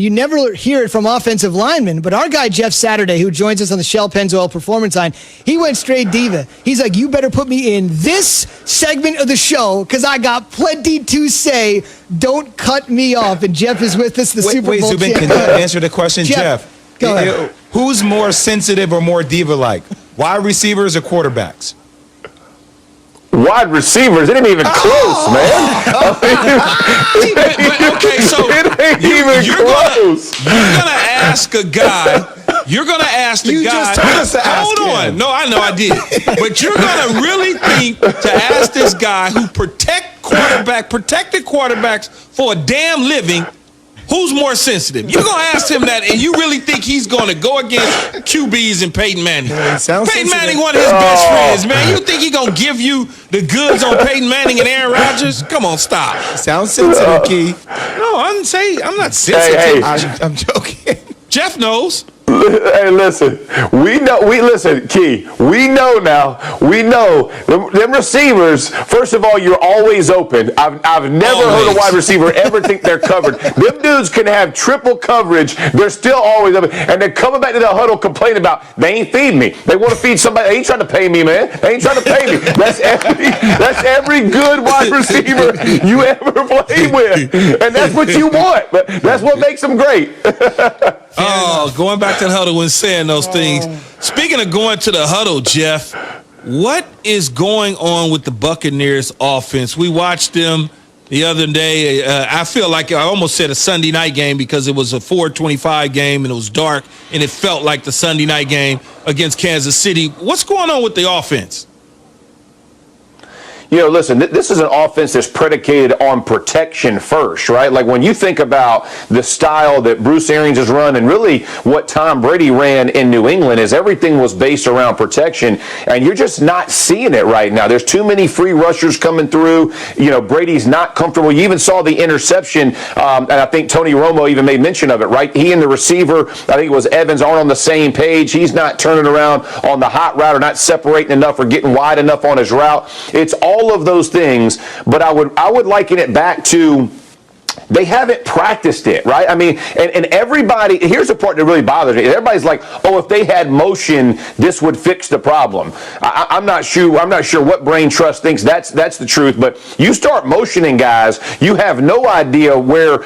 You never hear it from offensive linemen, but our guy Jeff Saturday, who joins us on the Shell Pennzoil Performance Line, he went straight diva. He's like, you better put me in this segment of the show because I got plenty to say. Don't cut me off. And Jeff is with us, the Super Bowl Zubin, champ. can you answer the question, Jeff? Go ahead. Who's more sensitive or more diva-like, wide receivers or quarterbacks? Wide receivers, it ain't even close, man. Okay, so it ain't even close. You're gonna ask a guy. You're gonna ask the You guy. just told us to ask Hold on. him. No, I know I did. But you're gonna really think to ask this guy who protected quarterbacks for a damn living. Who's more sensitive? You're going to ask him that, and you really think he's going to go against QBs and Peyton Manning? Peyton Manning, one of his best friends, man. You think he's going to give you the goods on Peyton Manning and Aaron Rodgers? Come on, stop. Sounds sensitive, Key. No, I'm not sensitive. I'm joking. Jeff knows. Hey, listen. Listen, Key. We know now. We know them receivers. First of all, you're always open. I've never heard a wide receiver ever think they're covered. Them dudes can have triple coverage. They're still always open, and they're coming back to the huddle complaining about they ain't feeding me. They want to feed somebody. They ain't trying to pay me, man. They ain't trying to pay me. That's every good wide receiver you ever played with, and that's what you want. But that's what makes them great. Oh, going back to the huddle and saying those things. Speaking of going to the huddle, Jeff, what is going on with the Buccaneers offense? We watched them the other day. I feel like I almost said a Sunday night game because it was a 4:25 game and it was dark and it felt like the Sunday night game against Kansas City. What's going on with the offense? Listen, this is an offense that's predicated on protection first, right? Like when you think about the style that Bruce Arians has run and really what Tom Brady ran in New England is everything was based around protection, and you're just not seeing it right now. There's too many free rushers coming through. Brady's not comfortable. You even saw the interception, and I think Tony Romo even made mention of it, right? He and the receiver, I think it was Evans, aren't on the same page. He's not turning around on the hot route or not separating enough or getting wide enough on his route. It's all of those things, but I would liken it back to they haven't practiced it, right? I mean, and everybody, here's the part that really bothers me. Everybody's like, oh, if they had motion, this would fix the problem. I'm not sure what brain trust thinks that's the truth, but you start motioning guys, you have no idea where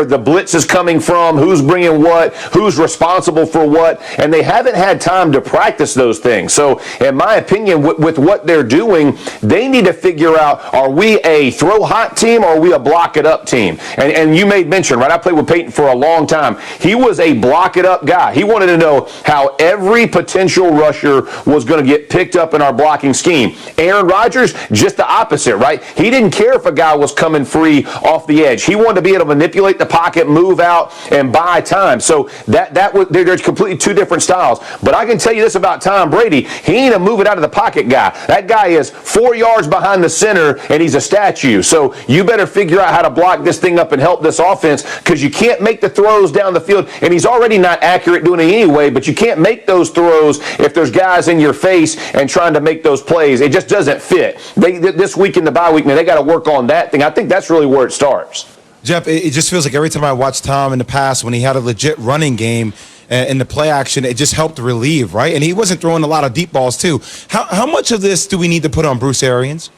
the blitz is coming from, who's bringing what, who's responsible for what, and they haven't had time to practice those things. So, in my opinion, with what they're doing, they need to figure out, are we a throw hot team or are we a block it up team? And you made mention, right? I played with Peyton for a long time. He was a block it up guy. He wanted to know how every potential rusher was going to get picked up in our blocking scheme. Aaron Rodgers, just the opposite, right? He didn't care if a guy was coming free off the edge. He wanted to be able to manipulate the pocket, move out, and buy time. So there's completely two different styles. But I can tell you this about Tom Brady. He ain't a move it out of the pocket guy. That guy is 4 yards behind the center, and he's a statue. So you better figure out how to block this thing up and help this offense, because you can't make the throws down the field, and he's already not accurate doing it anyway, but you can't make those throws if there's guys in your face and trying to make those plays. It just doesn't fit. This week in the bye week, man, they got to work on that thing. I think that's really where it starts. Jeff, it just feels like every time I watch Tom in the past when he had a legit running game in the play action, it just helped relieve, right? And he wasn't throwing a lot of deep balls too. How much of this do we need to put on Bruce Arians?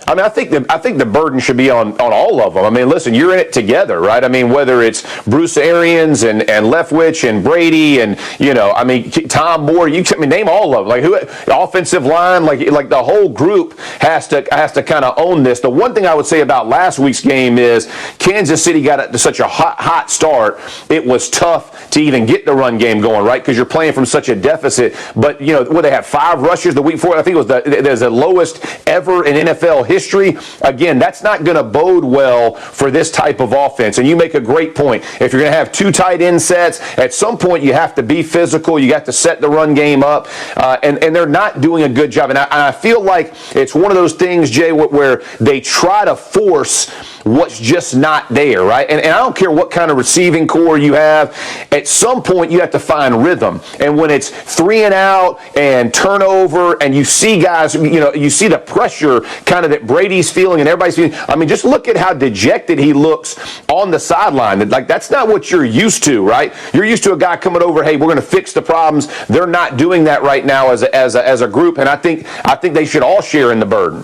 I mean, I think the burden should be on all of them. I mean, listen, you're in it together, right? I mean, whether it's Bruce Arians and Leftwich and Brady and, Tom Moore, name all of them. Like, the offensive line, like the whole group has to kind of own this. The one thing I would say about last week's game is Kansas City got to such a hot start. It was tough to even get the run game going, right? Because you're playing from such a deficit. But, they had 5 rushers the week before. I think it was the lowest ever in NFL history. Again, that's not going to bode well for this type of offense. And you make a great point. If you're going to have 2 tight end sets, at some point you have to be physical. You got to set the run game up. And they're not doing a good job. And I feel like it's one of those things, Jay, where they try to force what's just not there, right? And I don't care what kind of receiving core you have. At some point, you have to find rhythm. And when it's 3 and out and turnover, and you see guys, you see the pressure kind of that Brady's feeling and everybody's feeling. I mean, just look at how dejected he looks on the sideline. Like, that's not what you're used to, right? You're used to a guy coming over, hey, we're going to fix the problems. They're not doing that right now as a group, and I think they should all share in the burden.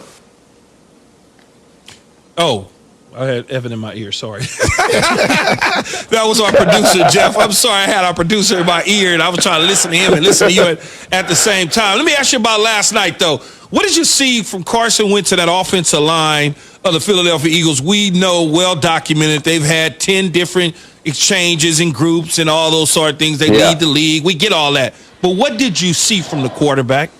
Oh, I had Evan in my ear. Sorry. That was our producer, Jeff. I'm sorry. I had our producer in my ear, and I was trying to listen to him and listen to you at the same time. Let me ask you about last night, though. What did you see from Carson Wentz to that offensive line of the Philadelphia Eagles? We know, well documented, they've had 10 different exchanges and groups and all those sort of things. They lead the league. We get all that. But what did you see from the quarterback?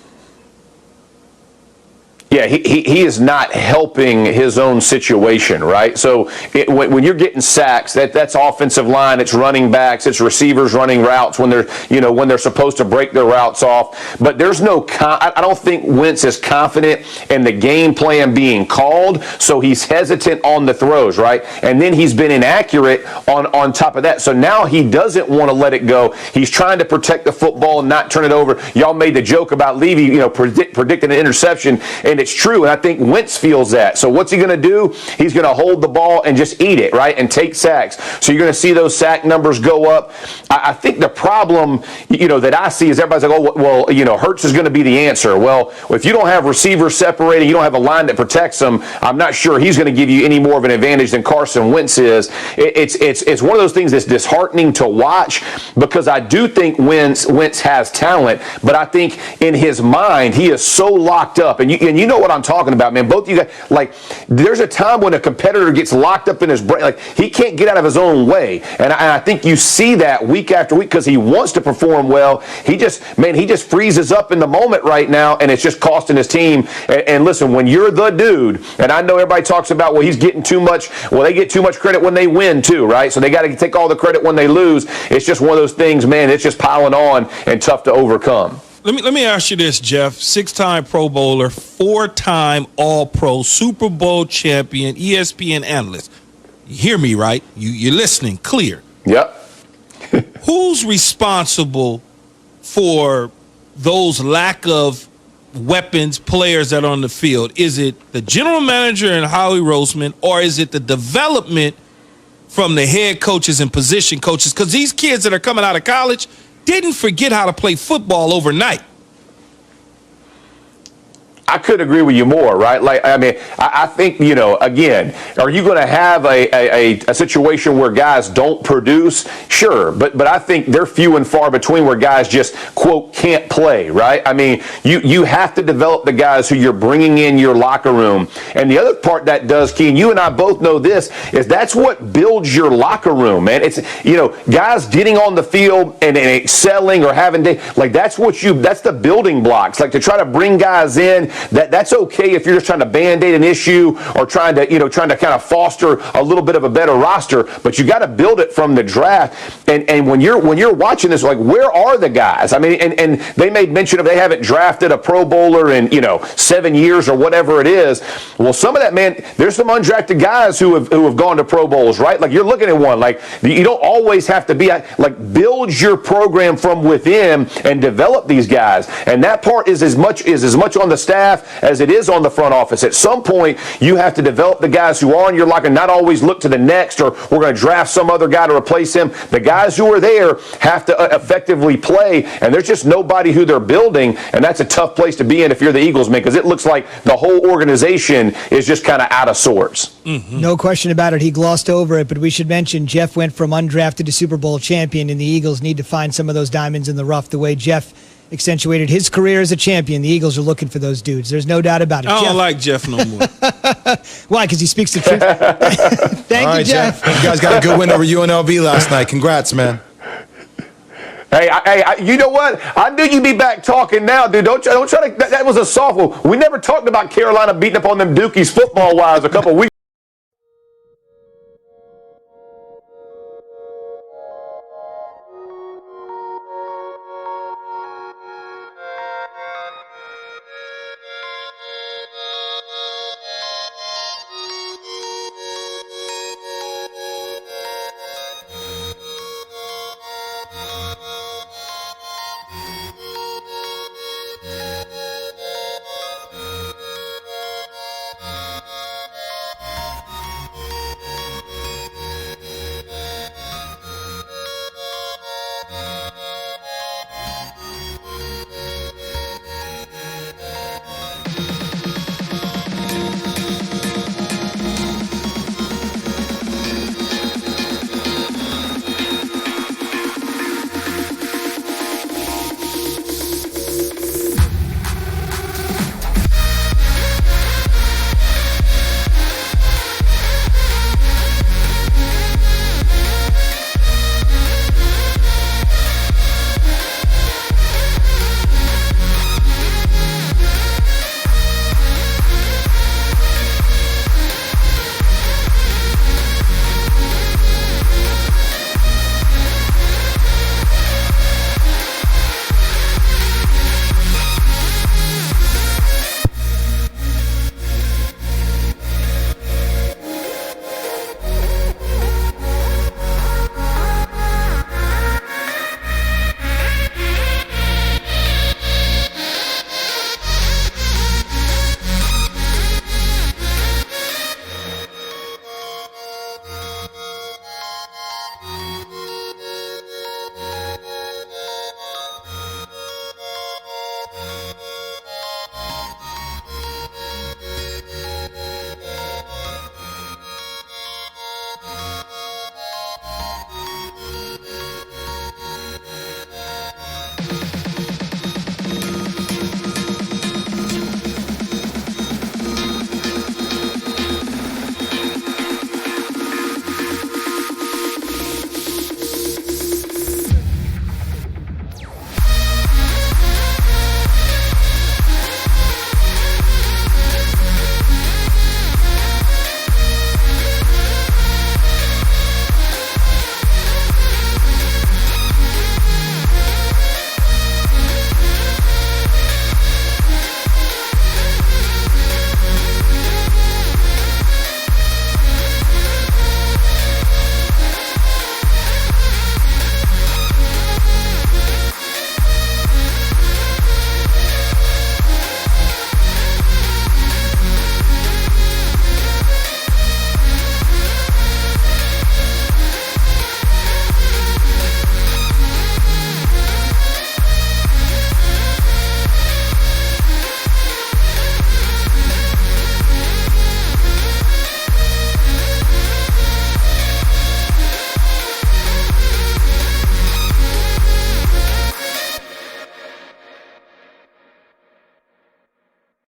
Yeah, he is not helping his own situation, right? So when you're getting sacks, that's offensive line, it's running backs, it's receivers running routes when they're supposed to break their routes off. But there's I don't think Wentz is confident in the game plan being called, so he's hesitant on the throws, right? And then he's been inaccurate on top of that. So now he doesn't want to let it go. He's trying to protect the football and not turn it over. Y'all made the joke about Levy, predicting an interception, and it's true, and I think Wentz feels that. So what's he going to do? He's going to hold the ball and just eat it, right, and take sacks. So you're going to see those sack numbers go up. I think the problem, that I see is everybody's like, oh, well, Hurts is going to be the answer. Well, if you don't have receivers separating, you don't have a line that protects them, I'm not sure he's going to give you any more of an advantage than Carson Wentz is. It's one of those things that's disheartening to watch, because I do think Wentz has talent, but I think in his mind he is so locked up, and you know what I'm talking about, man. Both of you guys, like, there's a time when a competitor gets locked up in his brain, like he can't get out of his own way, and I think you see that week after week because he wants to perform well. He just freezes up in the moment right now, and it's just costing his team. And listen, when you're the dude, and I know everybody talks about, well, he's getting too much. Well, they get too much credit when they win too, right? So they got to take all the credit when they lose. It's just one of those things, man. It's just piling on and tough to overcome. Let me ask you this, Jeff. 6-time Pro Bowler, 4-time All-Pro, Super Bowl champion, ESPN analyst. You hear me, right? You're listening clear. Yep. Who's responsible for those lack of weapons, players that are on the field? Is it the general manager and Howie Roseman, or is it the development from the head coaches and position coaches? Because these kids that are coming out of college didn't forget how to play football overnight. I could agree with you more, right? Like, I mean, I think, again, are you going to have a situation where guys don't produce? Sure, but I think they're few and far between where guys just, quote, can't play, right? I mean, you have to develop the guys who you're bringing in your locker room. And the other part that does, Key, and you and I both know this, is that's what builds your locker room, man. It's, guys getting on the field and excelling or having that's the building blocks. Like, to try to bring guys in, that's okay if you're just trying to band-aid an issue or trying to kind of foster a little bit of a better roster, but you got to build it from the draft. And when you're watching this, like, where are the guys? I mean, and they made mention of they haven't drafted a Pro Bowler in 7 years or whatever it is. Well, some of that, man, there's some undrafted guys who have gone to Pro Bowls, right? Like, you're looking at one. Like, you don't always have to be build your program from within and develop these guys. And that part is as much on the staff as it is on the front office. At some point, you have to develop the guys who are in your locker, not always look to the next, or we're going to draft some other guy to replace him. The guys who are there have to effectively play, and there's just nobody who they're building, and that's a tough place to be in if you're the Eagles, man, because it looks like the whole organization is just kind of out of sorts. Mm-hmm. No question about it. He glossed over it, but we should mention Jeff went from undrafted to Super Bowl champion, and the Eagles need to find some of those diamonds in the rough the way Jeff accentuated his career as a champion. The Eagles are looking for those dudes. There's no doubt about it. I don't like Jeff no more. Why? Because he speaks the truth. Thank you, Jeff. You guys got a good win over UNLV last night. Congrats, man. Hey, you know what? I knew you'd be back talking now, dude. Don't try to. That was a softball. We never talked about Carolina beating up on them Dukies football-wise a couple weeks